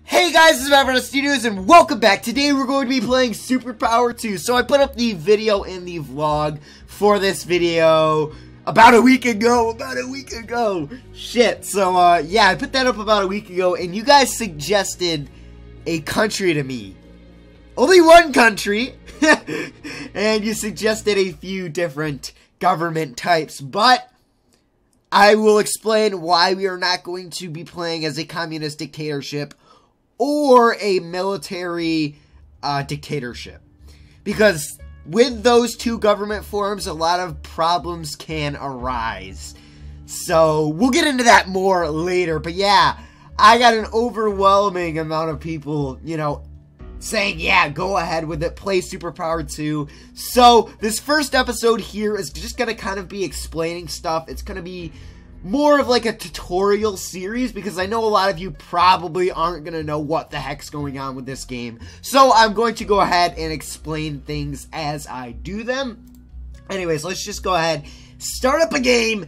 Hey guys, this is MrNoDStudios and welcome back. Today we're going to be playing Superpower 2. So I put up the video in the vlog for this video about a week ago. Shit. So yeah, I put that up about a week ago and you guys suggested a country to me. Only one country. And you suggested a few different government types, but I will explain why we are not going to be playing as a communist dictatorship or a military dictatorship. Because with those two government forms, a lot of problems can arise. So we'll get into that more later. But yeah, I got an overwhelming amount of people, you know, saying, yeah, go ahead with it, play Superpower 2. So this first episode here is just going to kind of be explaining stuff. It's going to be more of like a tutorial series because I know a lot of you probably aren't going to know what the heck's going on with this game. So I'm going to go ahead and explain things as I do them. Anyways, let's just go ahead, start up a game,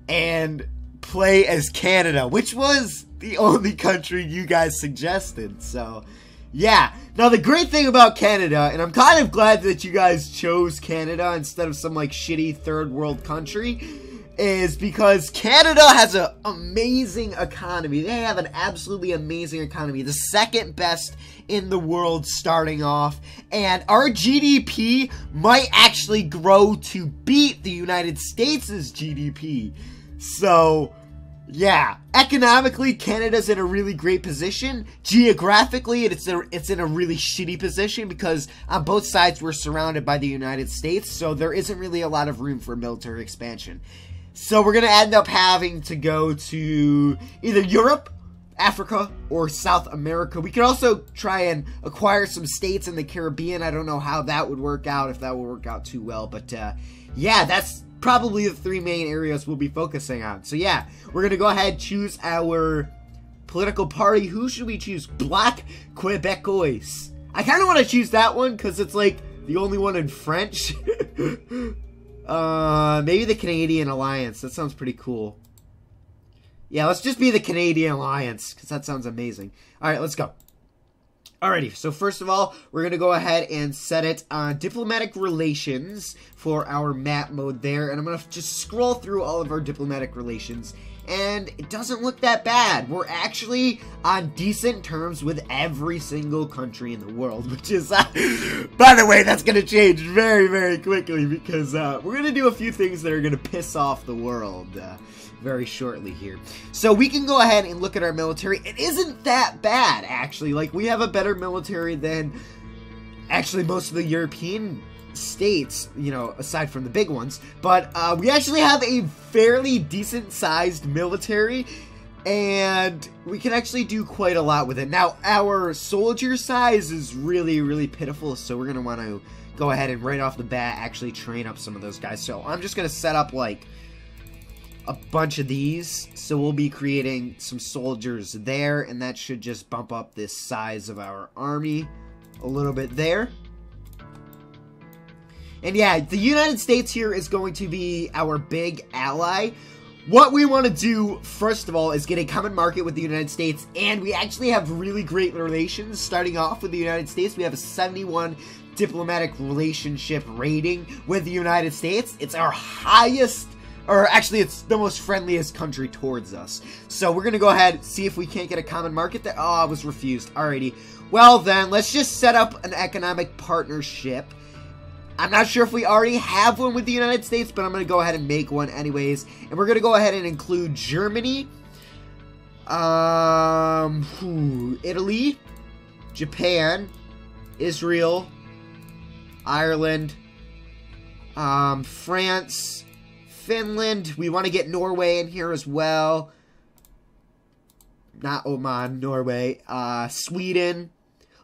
and play as Canada, which was the only country you guys suggested. So yeah. Now, the great thing about Canada, and I'm kind of glad that you guys chose Canada instead of some, like, shitty third world country, is because Canada has an amazing economy. They have an absolutely amazing economy. The second best in the world starting off. And our GDP might actually grow to beat the United States' GDP. So yeah, economically, Canada's in a really great position. Geographically, it's in a really shitty position because on both sides we're surrounded by the United States, so there isn't really a lot of room for military expansion. So we're going to end up having to go to either Europe, Africa, or South America. We could also try and acquire some states in the Caribbean. I don't know how that would work out, if that would work out too well, but yeah, that's probably the three main areas we'll be focusing on. So yeah, we're going to go ahead and choose our political party. Who should we choose? Black Quebecois. I kind of want to choose that one because it's like the only one in French. Maybe the Canadian Alliance. That sounds pretty cool. Yeah, let's just be the Canadian Alliance because that sounds amazing. Alright, let's go. Alrighty, so first of all, we're going to go ahead and set it on diplomatic relations for our map mode there. And I'm going to just scroll through all of our diplomatic relations. And it doesn't look that bad. We're actually on decent terms with every single country in the world. Which is, by the way, that's going to change very, very quickly. Because we're going to do a few things that are going to piss off the world very shortly here. So we can go ahead and look at our military. It isn't that bad, actually. Like, we have a better military than actually most of the European states, you know, aside from the big ones. But we actually have a fairly decent sized military, and we can actually do quite a lot with it. Now, our soldier size is really, really pitiful, so we're going to want to go ahead and right off the bat actually train up some of those guys. So I'm just going to set up like a bunch of these, so we'll be creating some soldiers there, and that should just bump up this size of our army a little bit there. And yeah, the United States here is going to be our big ally. What we want to do, first of all, is get a common market with the United States, and we actually have really great relations starting off with the United States. We have a 71 diplomatic relationship rating with the United States. It's our highest, or actually it's the most friendliest country towards us. So we're going to go ahead and see if we can't get a common market there. Oh, I was refused. Alrighty. Well then, let's just set up an economic partnership. I'm not sure if we already have one with the United States, but I'm going to go ahead and make one anyways. And we're going to go ahead and include Germany, Italy, Japan, Israel, Ireland, France, Finland. We want to get Norway in here as well. Not Oman, Norway. Sweden.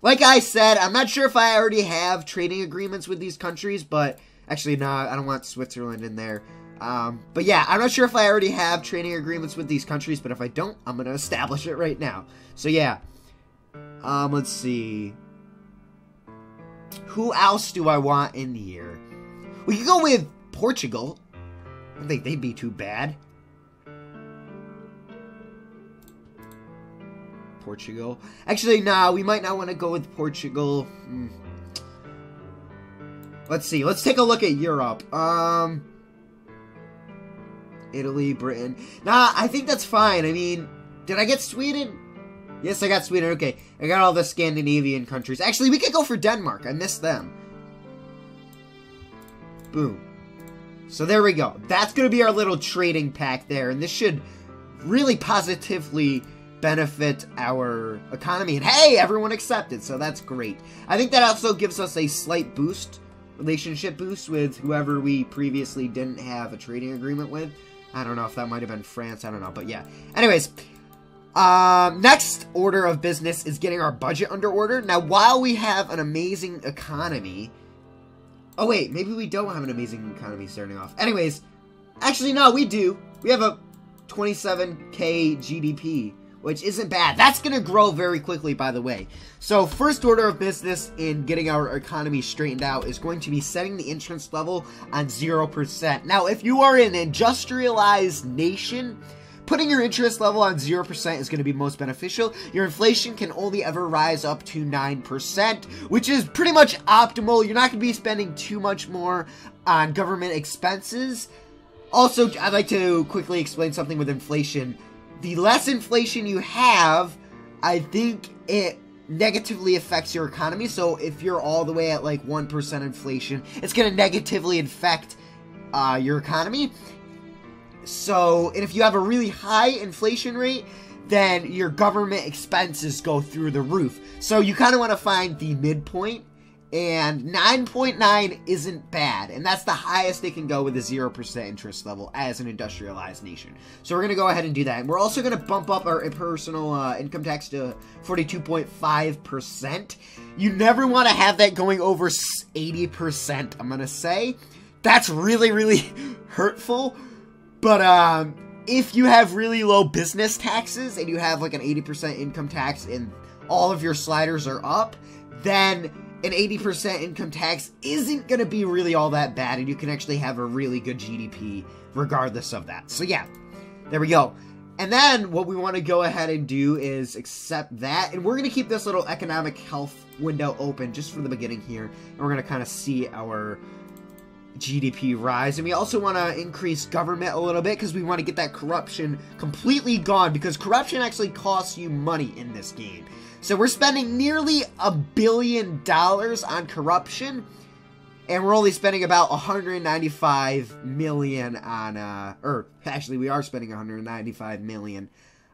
Like I said, I'm not sure if I already have trading agreements with these countries, but actually, no, I don't want Switzerland in there. But yeah, I'm not sure if I already have trading agreements with these countries, but if I don't, I'm going to establish it right now. So yeah, let's see. Who else do I want in here? We could go with Portugal. I don't think they'd be too bad. Portugal. Actually, nah, we might not want to go with Portugal. Let's see. Let's take a look at Europe. Italy, Britain. Nah, I think that's fine. I mean, did I get Sweden? Yes, I got Sweden. Okay, I got all the Scandinavian countries. Actually, we could go for Denmark. I missed them. Boom. So there we go. That's going to be our little trading pack there. And this should really positively benefit our economy. And hey, everyone accepted. So that's great. I think that also gives us a slight boost, relationship boost with whoever we previously didn't have a trading agreement with. I don't know if that might have been France. I don't know. But yeah. Anyways, next order of business is getting our budget under order. Now, while we have an amazing economy... Oh, wait. Maybe we don't have an amazing economy starting off. Anyways, actually, no, we do. We have a 27K GDP, which isn't bad. That's going to grow very quickly, by the way. So, first order of business in getting our economy straightened out is going to be setting the interest level on 0%. Now, if you are an industrialized nation, putting your interest level on 0% is going to be most beneficial. Your inflation can only ever rise up to 9%, which is pretty much optimal. You're not going to be spending too much more on government expenses. Also, I'd like to quickly explain something with inflation. The less inflation you have, I think it negatively affects your economy. So if you're all the way at like 1% inflation, it's going to negatively affect your economy. So, and if you have a really high inflation rate, then your government expenses go through the roof. So you kind of want to find the midpoint, and 9.9 isn't bad, and that's the highest they can go with a 0% interest level as an industrialized nation. So we're going to go ahead and do that. And we're also going to bump up our personal income tax to 42.5%. You never want to have that going over 80%, I'm going to say. That's really, really hurtful. But if you have really low business taxes and you have like an 80% income tax and all of your sliders are up, then an 80% income tax isn't going to be really all that bad, and you can actually have a really good GDP regardless of that. So yeah, there we go. And then what we want to go ahead and do is accept that, and we're going to keep this little economic health window open just for the beginning here, and we're going to kind of see our GDP rise. And we also want to increase government a little bit because we want to get that corruption completely gone, because corruption actually costs you money in this game. So we're spending nearly $1 billion on corruption, and we're only spending about 195 million on or actually we are spending 195 million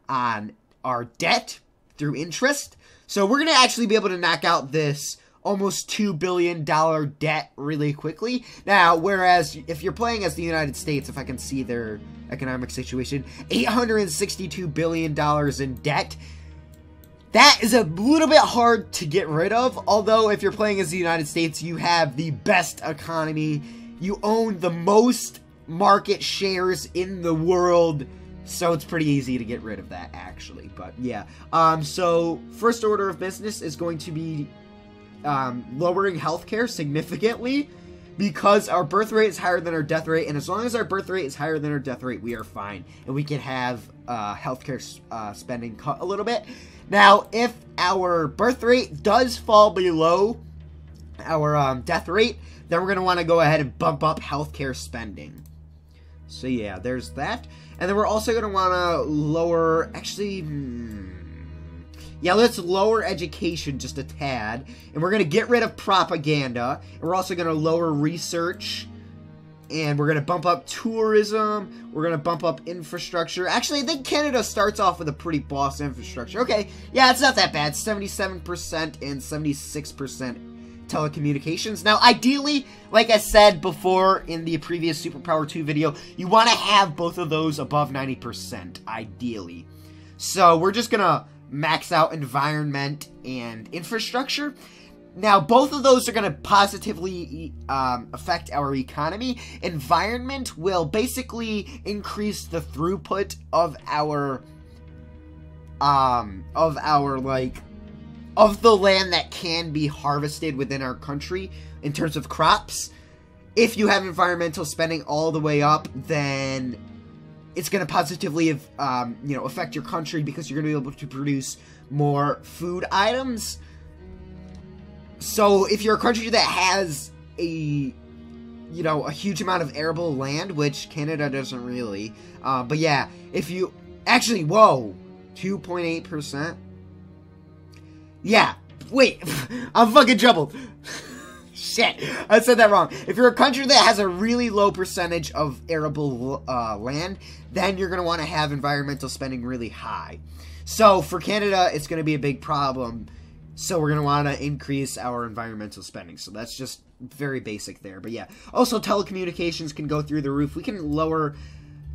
on our debt through interest. So we're going to actually be able to knock out this almost $2 billion debt really quickly. Now, whereas if you're playing as the United States, if I can see their economic situation, $862 billion in debt. That is a little bit hard to get rid of, although if you're playing as the United States, you have the best economy. You own the most market shares in the world, so it's pretty easy to get rid of that, actually. But yeah, so first order of business is going to be lowering healthcare significantly, because our birth rate is higher than our death rate, and as long as our birth rate is higher than our death rate, we are fine, and we can have healthcare spending cut a little bit. Now, if our birth rate does fall below our death rate, then we're going to want to go ahead and bump up healthcare spending. So yeah, there's that. And then we're also going to want to lower, actually, yeah, let's lower education just a tad. And we're going to get rid of propaganda. And we're also going to lower research. And we're going to bump up tourism. We're going to bump up infrastructure. Actually, I think Canada starts off with a pretty boss infrastructure. Okay, yeah, it's not that bad. 77% and 76% telecommunications. Now, ideally, like I said before in the previous Superpower 2 video, you want to have both of those above 90%, ideally. So, we're just going to max out environment and infrastructure. Now, both of those are going to positively affect our economy. Environment will basically increase the throughput of our of the land that can be harvested within our country in terms of crops. If you have environmental spending all the way up, then it's going to positively affect your country, because you're going to be able to produce more food items. So if you're a country that has a huge amount of arable land, which Canada doesn't really, but yeah, if you actually, whoa, 2.8%. Yeah, wait, I'm fucking jumbled. Shit, I said that wrong. If you're a country that has a really low percentage of arable land, then you're going to want to have environmental spending really high. So for Canada, it's going to be a big problem. So we're going to want to increase our environmental spending. So that's just very basic there. But yeah, also telecommunications can go through the roof. We can lower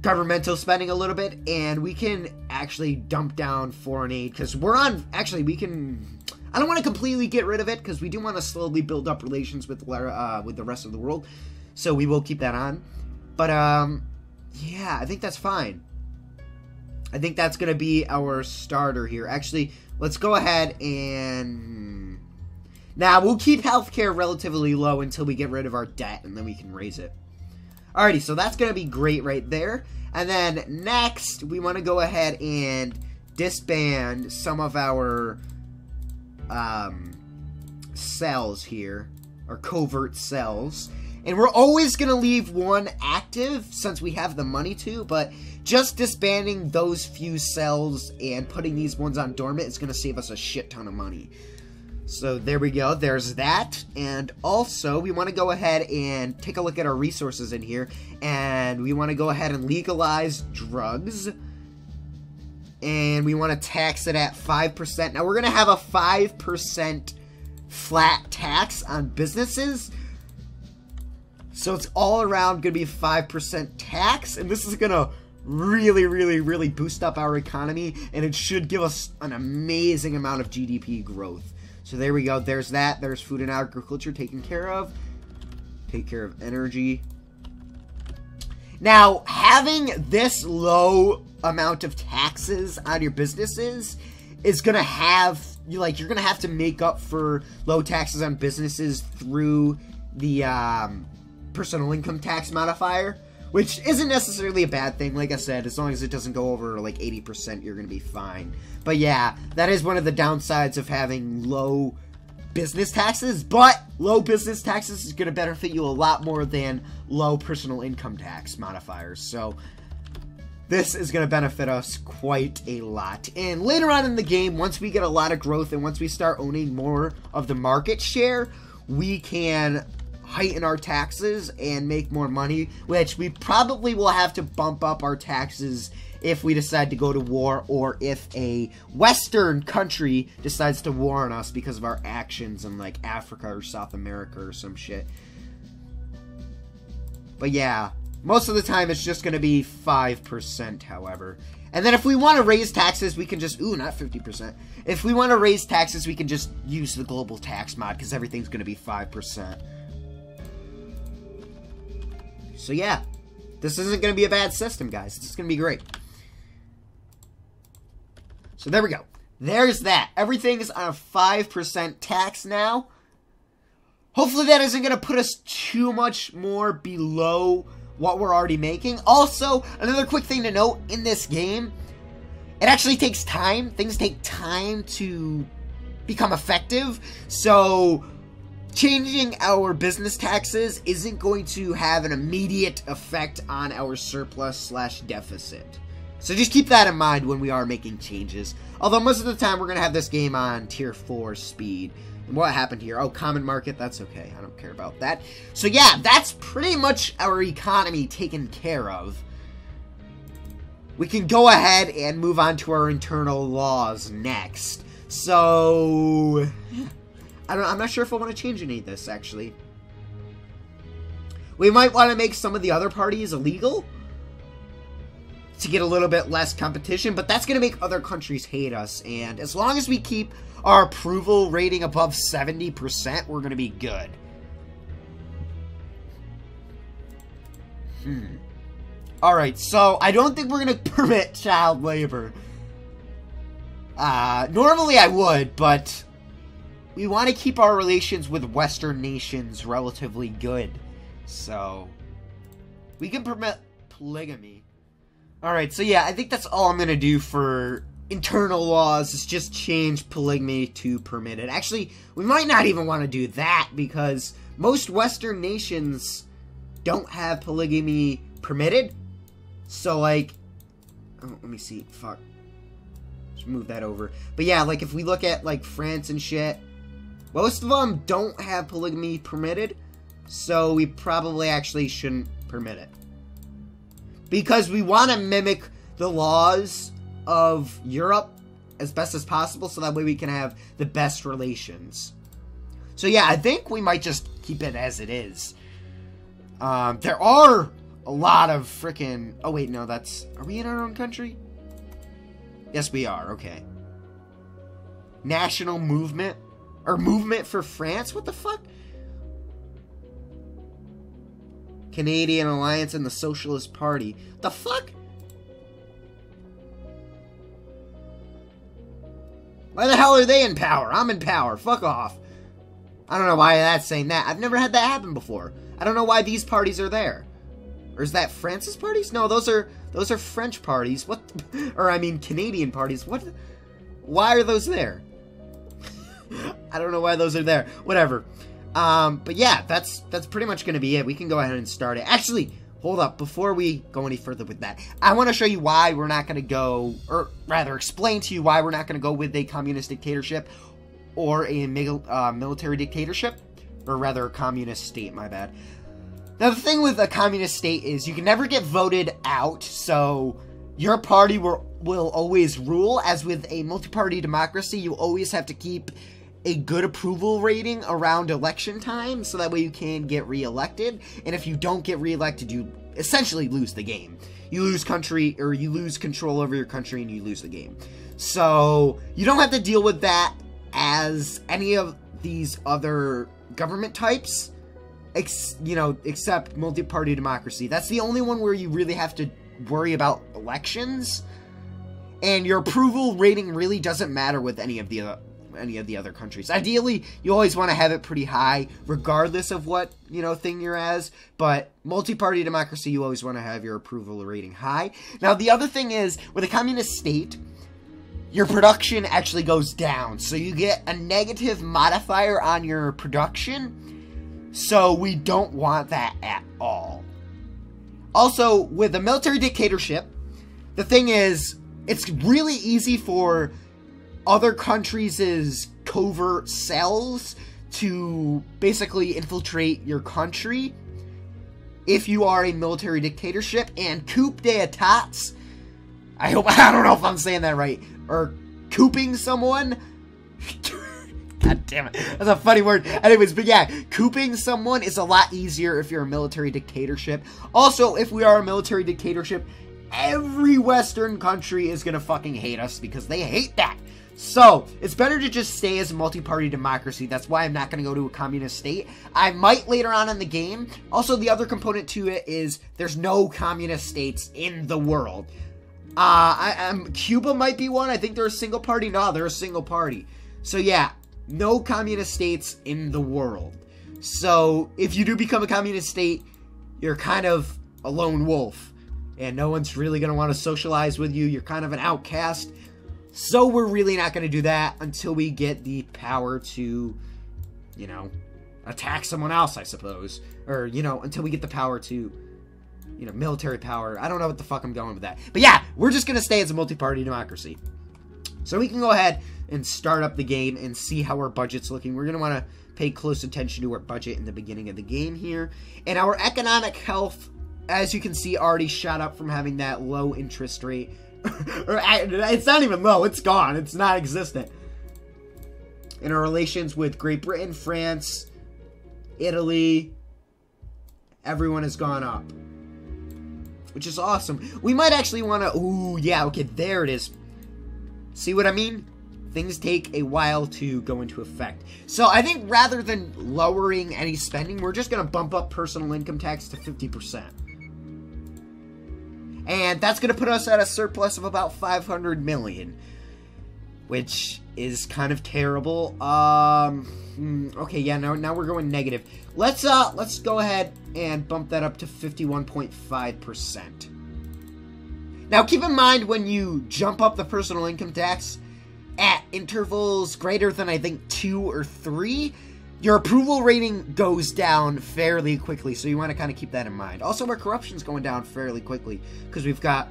governmental spending a little bit, and we can actually dump down foreign aid, because we're on, actually we can, I don't want to completely get rid of it, because we do want to slowly build up relations with the rest of the world, so we will keep that on. But yeah, I think that's fine. I think that's going to be our starter here. Actually, let's go ahead and, now we'll keep healthcare relatively low until we get rid of our debt, and then we can raise it. Alrighty, so that's going to be great right there. And then next, we want to go ahead and disband some of our cells here, or covert cells. And we're always going to leave one active since we have the money to, but just disbanding those few cells and putting these ones on dormant is going to save us a shit ton of money. So there we go, there's that. And also, we want to go ahead and take a look at our resources in here. And we want to go ahead and legalize drugs. And we want to tax it at 5%. Now, we're going to have a 5% flat tax on businesses. So it's all around going to be 5% tax. And this is going to really, really, really boost up our economy. And it should give us an amazing amount of GDP growth. So there we go. There's that. There's food and agriculture taken care of. Take care of energy. Now, having this low amount of taxes on your businesses is going to have, you're going to have to make up for low taxes on businesses through the personal income tax modifier, which isn't necessarily a bad thing. Like I said, as long as it doesn't go over like 80%, you're going to be fine. But yeah, that is one of the downsides of having low business taxes. But low business taxes is going to benefit you a lot more than low personal income tax modifiers. So this is going to benefit us quite a lot. And later on in the game, once we get a lot of growth and once we start owning more of the market share, we can heighten our taxes and make more money, which we probably will have to bump up our taxes if we decide to go to war, or if a Western country decides to war on us because of our actions in like Africa or South America or some shit. But yeah, most of the time it's just going to be 5%, however. And then if we want to raise taxes, we can just, ooh, not 50%. If we want to raise taxes, we can just use the global tax mod, because everything's going to be 5%. So yeah, this isn't going to be a bad system, guys. It's going to be great. So there we go. There's that. Everything is on a 5% tax now. Hopefully that isn't going to put us too much more below what we're already making. Also, another quick thing to note in this game, it actually takes time. Things take time to become effective. So changing our business taxes isn't going to have an immediate effect on our surplus/deficit. So just keep that in mind when we are making changes. Although most of the time we're going to have this game on tier 4 speed. And what happened here? Oh, common market, that's okay. I don't care about that. So yeah, that's pretty much our economy taken care of. We can go ahead and move on to our internal laws next. So I'm not sure if I want to change any of this, actually. We might want to make some of the other parties illegal to get a little bit less competition, but that's going to make other countries hate us, and as long as we keep our approval rating above 70%, we're going to be good. Alright, so I don't think we're going to permit child labor. Normally I would, but we want to keep our relations with Western nations relatively good, so we can permit polygamy. Alright, so yeah, I think that's all I'm going to do for internal laws is just change polygamy to permitted. Actually, we might not even want to do that because most Western nations don't have polygamy permitted. So, like, oh, let me see. Fuck. Just move that over. But yeah, like, if we look at, like, France and shit, most of them don't have polygamy permitted. So we probably actually shouldn't permit it. Because we want to mimic the laws of Europe as best as possible, so that way we can have the best relations. So yeah, I think we might just keep it as it is. There are a lot of freaking... Oh wait, no, that's... Are we in our own country? Yes, we are, okay. National movement? Or movement for France? What the fuck? Canadian Alliance and the Socialist Party. The fuck? Why the hell are they in power? I'm in power. Fuck off. I don't know why that's saying that. I've never had that happen before. I don't know why these parties are there. Or is that France's parties? No, those are French parties. What? Or I mean Canadian parties. What? Why are those there? I don't know why those are there. Whatever. But yeah, that's pretty much going to be it. We can go ahead and start it. Actually, hold up. Before we go any further with that, I want to show you why we're not going to go, or rather explain to you why we're not going to go with a communist dictatorship or a military dictatorship, or rather a communist state, my bad. Now, the thing with a communist state is you can never get voted out, so your party will always rule. As with a multi-party democracy, you always have to keep a good approval rating around election time, so that way you can get reelected. And if you don't get reelected, you essentially lose the game. You lose country, or you lose control over your country, and you lose the game. So you don't have to deal with that as any of these other government types, except multi-party democracy. That's the only one where you really have to worry about elections, and your approval rating really doesn't matter with any of the other countries. Ideally, you always want to have it pretty high, regardless of what, thing you're as, but multi-party democracy, you always want to have your approval rating high. Now, the other thing is, with a communist state, your production actually goes down, so you get a negative modifier on your production, so we don't want that at all. Also, with a military dictatorship, the thing is, it's really easy for other countries' covert cells to basically infiltrate your country if you are a military dictatorship, and coup d'etats, I don't know if I'm saying that right, or couping someone, god damn it, that's a funny word. Anyways, but yeah, couping someone is a lot easier if you're a military dictatorship. Also, if we are a military dictatorship, every Western country is gonna fucking hate us because they hate that. So, it's better to just stay as a multi-party democracy. That's why I'm not going to go to a communist state. I might later on in the game. Also, the other component to it is there's no communist states in the world. Cuba might be one. I think they're a single party. No, they're a single party. So, yeah, no communist states in the world. So, if you do become a communist state, you're kind of a lone wolf. And no one's really going to want to socialize with you. You're kind of an outcast. So we're really not going to do that until we get the power to, attack someone else, I suppose. Or, until we get the power to, military power. I don't know what the fuck I'm going with that. But yeah, we're just going to stay as a multi-party democracy. So we can go ahead and start up the game and see how our budget's looking. We're going to want to pay close attention to our budget in the beginning of the game here. And our economic health, as you can see, already shot up from having that low interest rate. It's not even low, it's gone, it's not existent. In our relations with Great Britain, France, Italy, everyone has gone up, which is awesome. We might actually want to, ooh, yeah, okay, there it is. See what I mean? Things take a while to go into effect. So I think rather than lowering any spending, we're just going to bump up personal income tax to 50%. And that's going to put us at a surplus of about 500 million. Which is kind of terrible. Okay, yeah, now we're going negative. Let's go ahead and bump that up to 51.5%. Now, keep in mind when you jump up the personal income tax at intervals greater than, I think, 2 or 3, your approval rating goes down fairly quickly, so you want to kind of keep that in mind. Also, our corruption's going down fairly quickly, because we've got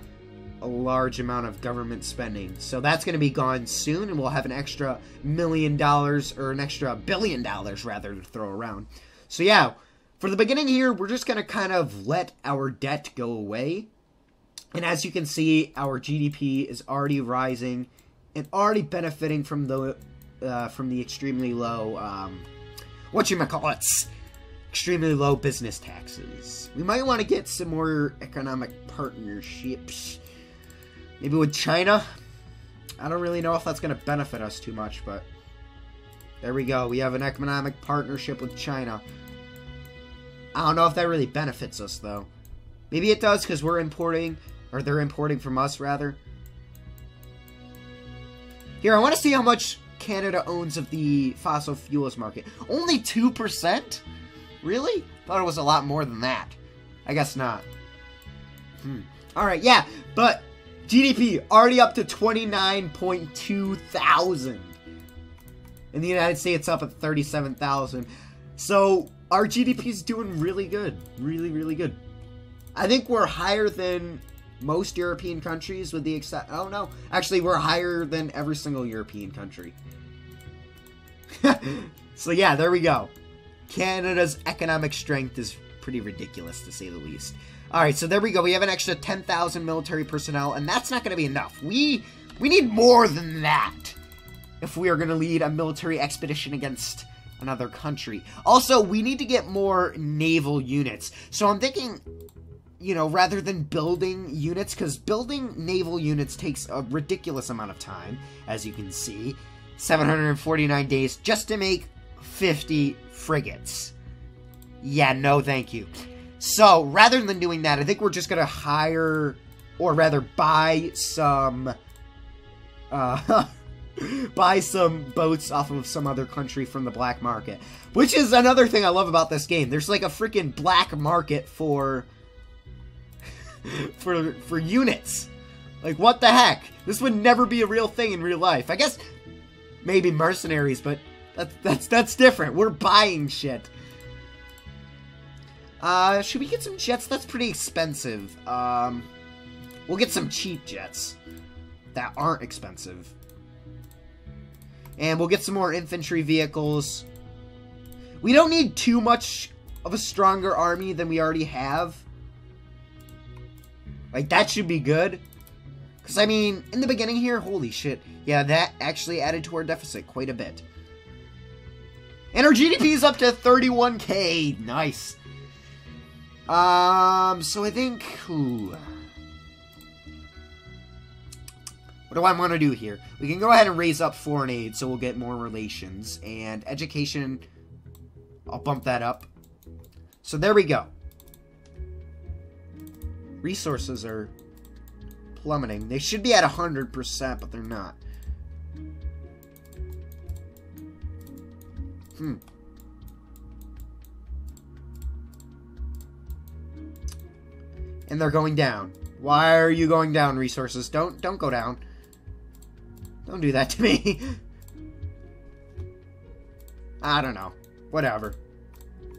a large amount of government spending. So that's going to be gone soon, and we'll have an extra $1 million, or an extra $1 billion, rather, to throw around. So yeah, for the beginning here, we're just going to kind of let our debt go away. And as you can see, our GDP is already rising, and already benefiting from the extremely low, extremely low business taxes. We might want to get some more economic partnerships. Maybe with China? I don't really know if that's going to benefit us too much, but there we go. We have an economic partnership with China. I don't know if that really benefits us, though. Maybe it does, because we're importing, or they're importing from us, rather. Here, I want to see how much Canada owns of the fossil fuels market. Only 2%? Really? Thought it was a lot more than that. I guess not. Alright, yeah, but GDP already up to 29.2 thousand. In the United States, up at 37,000. So, our GDP is doing really good. Really, really good. I think we're higher than most European countries, with the exception... Oh, no. Actually, we're higher than every single European country. So, yeah, there we go. Canada's economic strength is pretty ridiculous, to say the least. Alright, so there we go. We have an extra 10,000 military personnel, and that's not going to be enough. We need more than that if we are going to lead a military expedition against another country. Also, we need to get more naval units. So I'm thinking, you know, rather than building units, because building naval units takes a ridiculous amount of time, as you can see. 749 days just to make 50 frigates. Yeah, no thank you. So, rather than doing that, I think we're just going to hire, or rather buy some, buy some boats off of some other country from the black market. Which is another thing I love about this game. There's like a freaking black market for units. Like, what the heck? This would never be a real thing in real life. I guess maybe mercenaries, but that's different. We're buying shit. Should we get some jets? That's pretty expensive. We'll get some cheap jets that aren't expensive. And we'll get some more infantry vehicles. We don't need too much of a stronger army than we already have. Like, that should be good. Because, I mean, in the beginning here, holy shit. Yeah, that actually added to our deficit quite a bit. And our GDP is up to 31K. Nice. So I think, what do I want to do here? We can go ahead and raise up foreign aid, so we'll get more relations. And education, I'll bump that up. So there we go. Resources are plummeting. They should be at 100%, but they're not. And they're going down. Why are you going down, resources? Don't go down. Don't do that to me. I don't know. Whatever.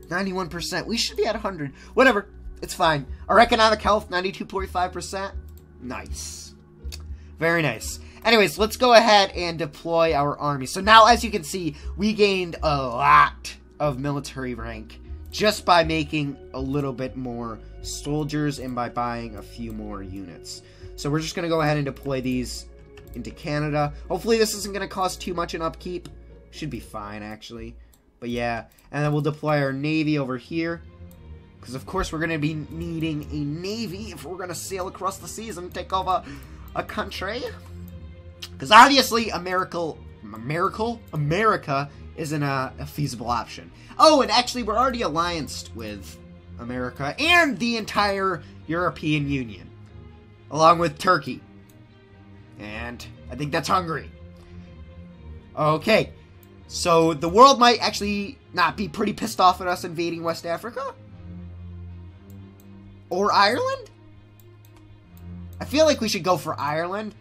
91%. We should be at 100. Whatever. It's fine. Our economic health, 92.5%. Nice. Very nice. Anyways, let's go ahead and deploy our army. So now, as you can see, we gained a lot of military rank just by making a little bit more soldiers and by buying a few more units. So we're just going to go ahead and deploy these into Canada. Hopefully this isn't going to cost too much in upkeep. Should be fine, actually. But yeah, and then we'll deploy our navy over here. Because of course we're going to be needing a navy if we're going to sail across the seas and take over a country. Because obviously America isn't a feasible option. Oh, and actually we're already allianced with America and the entire European Union. Along with Turkey. And I think that's Hungary. Okay. So the world might actually not be pretty pissed off at us invading West Africa? Or Ireland? I feel like we should go for Ireland.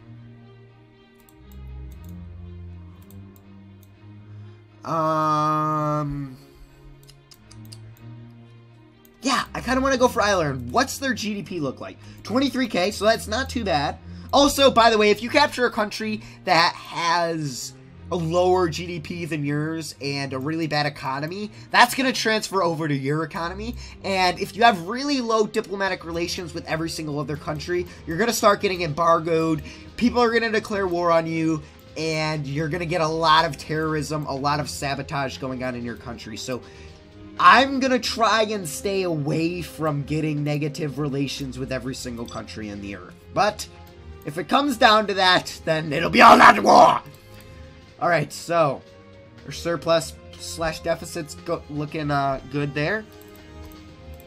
Yeah, I kind of want to go for Ireland. What's their GDP look like? 23k, so that's not too bad. Also, by the way, if you capture a country that has a lower GDP than yours and a really bad economy, that's going to transfer over to your economy. And if you have really low diplomatic relations with every single other country, you're going to start getting embargoed. People are going to declare war on you, and you're going to get a lot of terrorism, a lot of sabotage going on in your country. So I'm going to try and stay away from getting negative relations with every single country in the earth. But if it comes down to that, then it'll be all out war. Alright, so our surplus / deficit's looking good there.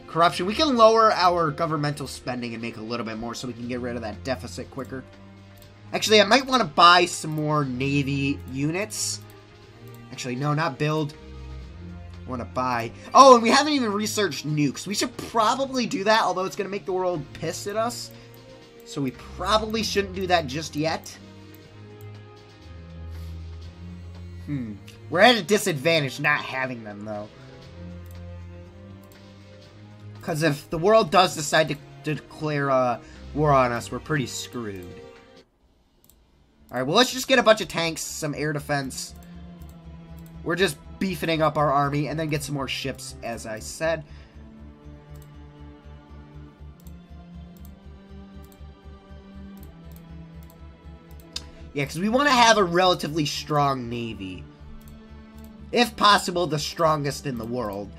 Corruption. We can lower our governmental spending and make a little bit more so we can get rid of that deficit quicker. Actually, I might want to buy some more Navy units. Actually, no, not build. I want to buy. Oh, and we haven't even researched nukes. We should probably do that, although it's going to make the world pissed at us. So we probably shouldn't do that just yet. We're at a disadvantage not having them, though. Because if the world does decide to declare war on us, we're pretty screwed. Alright, well, let's just get a bunch of tanks, some air defense. We're just beefing up our army, and then get some more ships, as I said. Yeah, because we want to have a relatively strong navy. If possible, the strongest in the world.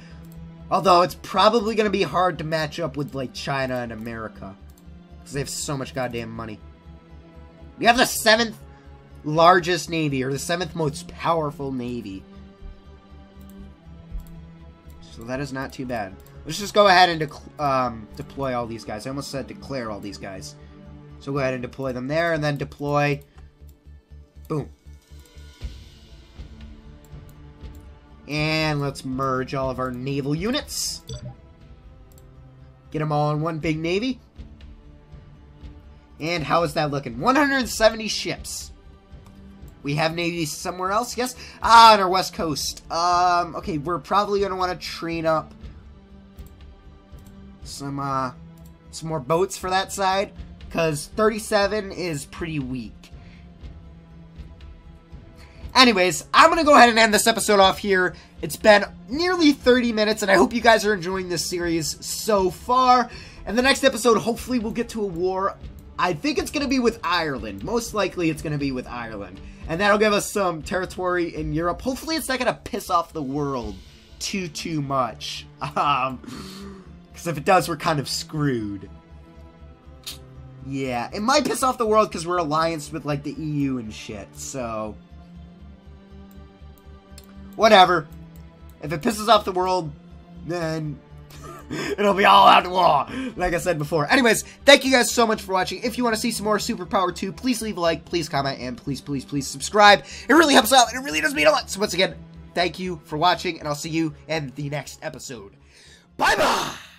Although, it's probably going to be hard to match up with, like, China and America. Because they have so much goddamn money. We have the 7th largest navy, or the 7th most powerful navy. So that is not too bad. Let's just go ahead and deploy all these guys. I almost said declare all these guys. So go ahead and deploy them there, and then deploy. Boom. And let's merge all of our naval units. Get them all in one big navy. And how is that looking? 170 ships. We have navies somewhere else? Yes. On our west coast. Okay, we're probably going to want to train up some more boats for that side. Because 37 is pretty weak. Anyways, I'm going to go ahead and end this episode off here. It's been nearly 30 minutes, and I hope you guys are enjoying this series so far. And the next episode, hopefully we'll get to a war. I think it's going to be with Ireland. Most likely it's going to be with Ireland. And that'll give us some territory in Europe. Hopefully it's not going to piss off the world too much. Because if it does, we're kind of screwed. Yeah, it might piss off the world because we're allianced with, like, the EU and shit, so whatever. If it pisses off the world, then it'll be all out war, like I said before. Anyways, thank you guys so much for watching. If you want to see some more Superpower 2, please leave a like, please comment, and please subscribe. It really helps out, and it really does mean a lot. So once again, thank you for watching, and I'll see you in the next episode. Bye-bye!